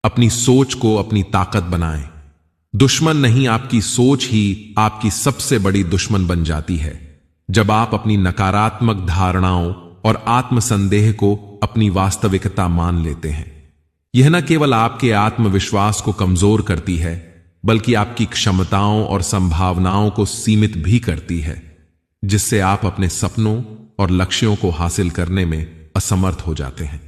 अपनी सोच को अपनी ताकत बनाएं। दुश्मन नहीं, आपकी सोच ही आपकी सबसे बड़ी दुश्मन बन जाती है। जब आप अपनी नकारात्मक धारणाओं और आत्मसंदेह को अपनी वास्तविकता मान लेते हैं, यह न केवल आपके आत्मविश्वास को कमजोर करती है, बल्कि आपकी क्षमताओं और संभावनाओं को सीमित भी करती है, जिससे आप अपने सपनों और लक्ष्यों को हासिल करने में असमर्थ हो जाते हैं।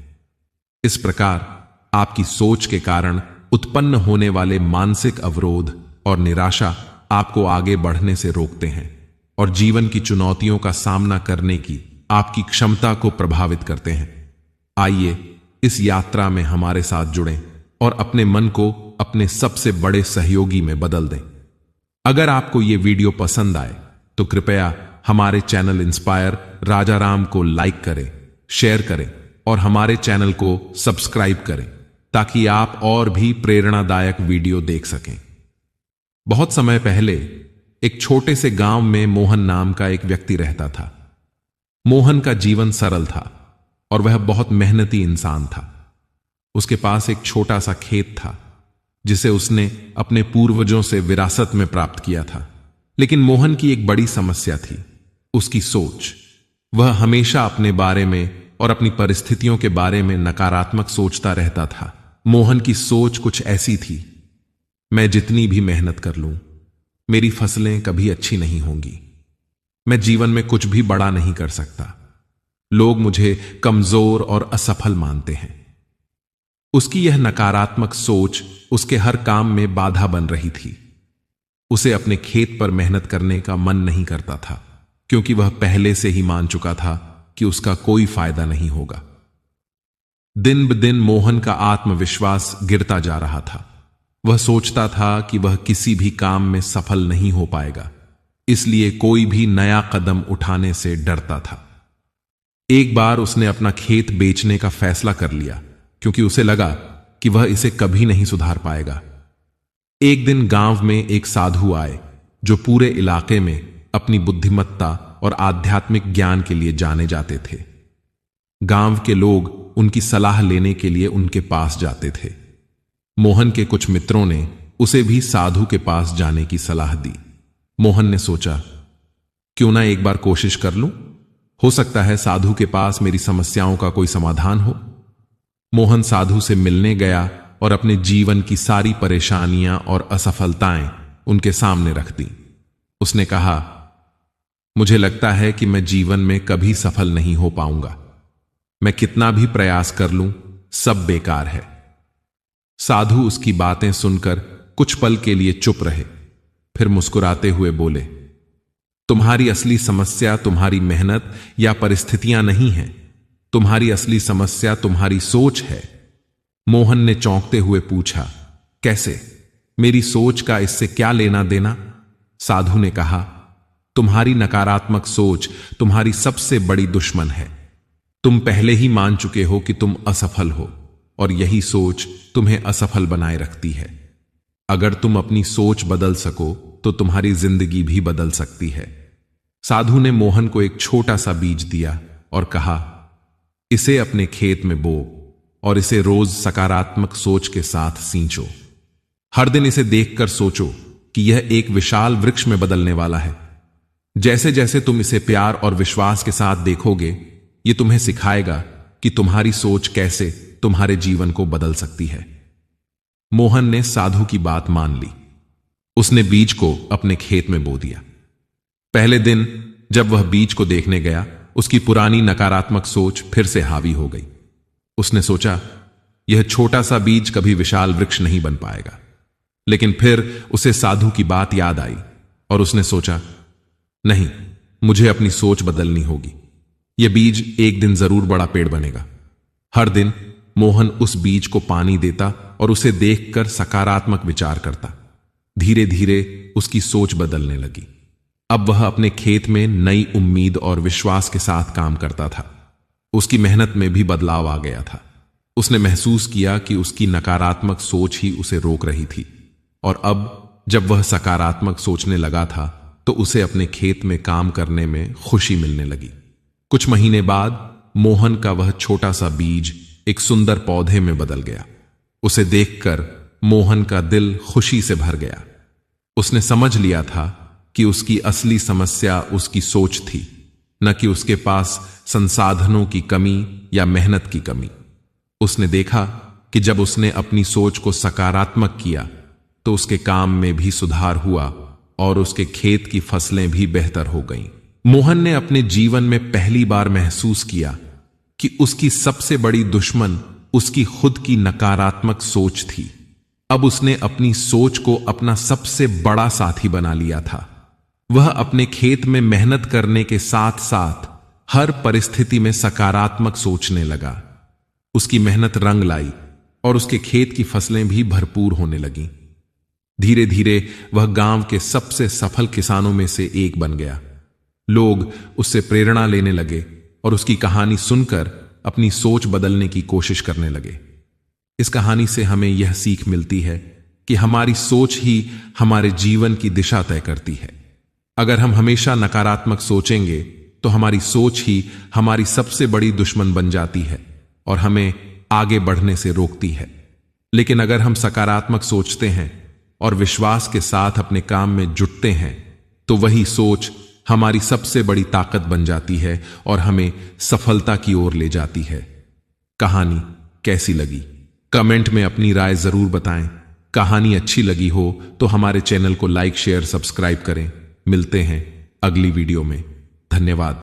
इस प्रकार आपकी सोच के कारण उत्पन्न होने वाले मानसिक अवरोध और निराशा आपको आगे बढ़ने से रोकते हैं और जीवन की चुनौतियों का सामना करने की आपकी क्षमता को प्रभावित करते हैं। आइए इस यात्रा में हमारे साथ जुड़ें और अपने मन को अपने सबसे बड़े सहयोगी में बदल दें। अगर आपको यह वीडियो पसंद आए तो कृपया हमारे चैनल इंस्पायर राजाराम को लाइक करें, शेयर करें और हमारे चैनल को सब्सक्राइब करें, ताकि आप और भी प्रेरणादायक वीडियो देख सकें। बहुत समय पहले एक छोटे से गांव में मोहन नाम का एक व्यक्ति रहता था। मोहन का जीवन सरल था और वह बहुत मेहनती इंसान था। उसके पास एक छोटा सा खेत था जिसे उसने अपने पूर्वजों से विरासत में प्राप्त किया था। लेकिन मोहन की एक बड़ी समस्या थी, उसकी सोच। वह हमेशा अपने बारे में और अपनी परिस्थितियों के बारे में नकारात्मक सोचता रहता था। मोहन की सोच कुछ ऐसी थी, मैं जितनी भी मेहनत कर लूं, मेरी फसलें कभी अच्छी नहीं होंगी। मैं जीवन में कुछ भी बड़ा नहीं कर सकता। लोग मुझे कमजोर और असफल मानते हैं। उसकी यह नकारात्मक सोच उसके हर काम में बाधा बन रही थी। उसे अपने खेत पर मेहनत करने का मन नहीं करता था, क्योंकि वह पहले से ही मान चुका था कि उसका कोई फायदा नहीं होगा। दिन ब दिन मोहन का आत्मविश्वास गिरता जा रहा था। वह सोचता था कि वह किसी भी काम में सफल नहीं हो पाएगा, इसलिए कोई भी नया कदम उठाने से डरता था। एक बार उसने अपना खेत बेचने का फैसला कर लिया, क्योंकि उसे लगा कि वह इसे कभी नहीं सुधार पाएगा। एक दिन गांव में एक साधु आए, जो पूरे इलाके में अपनी बुद्धिमत्ता और आध्यात्मिक ज्ञान के लिए जाने जाते थे। गांव के लोग उनकी सलाह लेने के लिए उनके पास जाते थे। मोहन के कुछ मित्रों ने उसे भी साधु के पास जाने की सलाह दी। मोहन ने सोचा, क्यों ना एक बार कोशिश कर लूं? हो सकता है साधु के पास मेरी समस्याओं का कोई समाधान हो। मोहन साधु से मिलने गया और अपने जीवन की सारी परेशानियां और असफलताएं उनके सामने रख दी। उसने कहा, मुझे लगता है कि मैं जीवन में कभी सफल नहीं हो पाऊंगा। मैं कितना भी प्रयास कर लूं, सब बेकार है। साधु उसकी बातें सुनकर कुछ पल के लिए चुप रहे, फिर मुस्कुराते हुए बोले, तुम्हारी असली समस्या तुम्हारी मेहनत या परिस्थितियां नहीं है। तुम्हारी असली समस्या तुम्हारी सोच है। मोहन ने चौंकते हुए पूछा, कैसे? मेरी सोच का इससे क्या लेना देना? साधु ने कहा, तुम्हारी नकारात्मक सोच तुम्हारी सबसे बड़ी दुश्मन है। तुम पहले ही मान चुके हो कि तुम असफल हो, और यही सोच तुम्हें असफल बनाए रखती है। अगर तुम अपनी सोच बदल सको तो तुम्हारी जिंदगी भी बदल सकती है। साधु ने मोहन को एक छोटा सा बीज दिया और कहा, इसे अपने खेत में बो और इसे रोज सकारात्मक सोच के साथ सींचो। हर दिन इसे देखकर सोचो कि यह एक विशाल वृक्ष में बदलने वाला है। जैसे जैसे तुम इसे प्यार और विश्वास के साथ देखोगे, यह तुम्हें सिखाएगा कि तुम्हारी सोच कैसे तुम्हारे जीवन को बदल सकती है। मोहन ने साधु की बात मान ली। उसने बीज को अपने खेत में बो दिया। पहले दिन जब वह बीज को देखने गया, उसकी पुरानी नकारात्मक सोच फिर से हावी हो गई। उसने सोचा, यह छोटा सा बीज कभी विशाल वृक्ष नहीं बन पाएगा। लेकिन फिर उसे साधु की बात याद आई और उसने सोचा, नहीं, मुझे अपनी सोच बदलनी होगी। यह बीज एक दिन जरूर बड़ा पेड़ बनेगा। हर दिन मोहन उस बीज को पानी देता और उसे देखकर सकारात्मक विचार करता। धीरे धीरे उसकी सोच बदलने लगी। अब वह अपने खेत में नई उम्मीद और विश्वास के साथ काम करता था। उसकी मेहनत में भी बदलाव आ गया था। उसने महसूस किया कि उसकी नकारात्मक सोच ही उसे रोक रही थी, और अब जब वह सकारात्मक सोचने लगा था तो उसे अपने खेत में काम करने में खुशी मिलने लगी। कुछ महीने बाद मोहन का वह छोटा सा बीज एक सुंदर पौधे में बदल गया। उसे देखकर मोहन का दिल खुशी से भर गया। उसने समझ लिया था कि उसकी असली समस्या उसकी सोच थी, न कि उसके पास संसाधनों की कमी या मेहनत की कमी। उसने देखा कि जब उसने अपनी सोच को सकारात्मक किया तो उसके काम में भी सुधार हुआ और उसके खेत की फसलें भी बेहतर हो गईं। मोहन ने अपने जीवन में पहली बार महसूस किया कि उसकी सबसे बड़ी दुश्मन उसकी खुद की नकारात्मक सोच थी। अब उसने अपनी सोच को अपना सबसे बड़ा साथी बना लिया था। वह अपने खेत में मेहनत करने के साथ साथ हर परिस्थिति में सकारात्मक सोचने लगा। उसकी मेहनत रंग लाई और उसके खेत की फसलें भी भरपूर होने लगीं। धीरे धीरे वह गांव के सबसे सफल किसानों में से एक बन गया। लोग उससे प्रेरणा लेने लगे और उसकी कहानी सुनकर अपनी सोच बदलने की कोशिश करने लगे। इस कहानी से हमें यह सीख मिलती है कि हमारी सोच ही हमारे जीवन की दिशा तय करती है। अगर हम हमेशा नकारात्मक सोचेंगे तो हमारी सोच ही हमारी सबसे बड़ी दुश्मन बन जाती है और हमें आगे बढ़ने से रोकती है। लेकिन अगर हम सकारात्मक सोचते हैं और विश्वास के साथ अपने काम में जुटते हैं तो वही सोच हमारी सबसे बड़ी ताकत बन जाती है और हमें सफलता की ओर ले जाती है। कहानी कैसी लगी? कमेंट में अपनी राय जरूर बताएं। कहानी अच्छी लगी हो तो हमारे चैनल को लाइक, शेयर, सब्सक्राइब करें। मिलते हैं अगली वीडियो में। धन्यवाद।